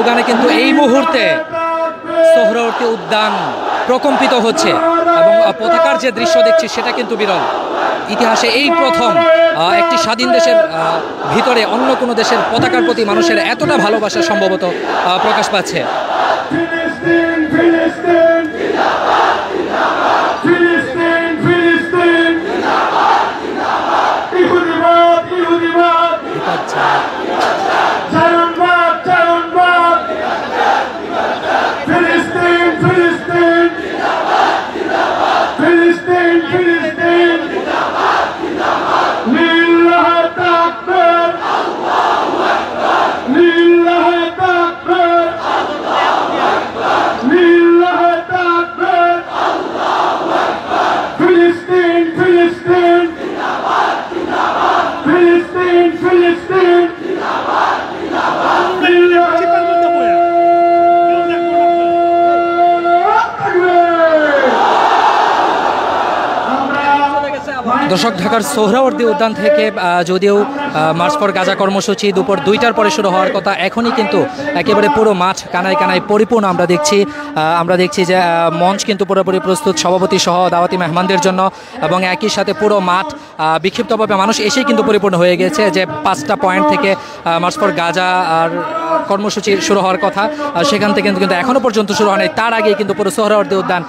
স্লোগানে কিন্তু এই মুহূর্তে সোহরাওয়ার্দী উদ্যান প্রকম্পিত হচ্ছে এবং পতাকার যে দৃশ্য দেখছি সেটা কিন্তু বিরল। ইতিহাসে এই প্রথম একটি স্বাধীন দেশের ভিতরে অন্য কোনো দেশের পতাকার প্রতি মানুষের এতটা ভালোবাসা সম্ভবত প্রকাশ পাচ্ছে। দর্শক, ঢাকার সোহরাওয়ার্দী উদ্যান থেকে যদিও মার্চ ফর গাজা কর্মসূচি দুপুর 2টার পরে শুরু হওয়ার কথা, এখনই কিন্তু একেবারে পুরো মাঠ কানায় কানায় পরিপূর্ণ আমরা দেখছি যে মঞ্চ কিন্তু পুরোপুরি প্রস্তুত সভাপতি সহ দাওয়াতি মেহমানদের জন্য, এবং একই সাথে পুরো মাঠ বিক্ষিপ্তভাবে মানুষ এসেই কিন্তু পরিপূর্ণ হয়ে গেছে। যে 5টা পয়েন্ট থেকে মার্চ ফর গাজা আর কর্মসূচি শুরু হওয়ার কথা, সেখান থেকে কিন্তু এখনো পর্যন্ত শুরু হয়নি। তার আগেই কিন্তু পুরো সোহরাওয়ার্দী উদ্যান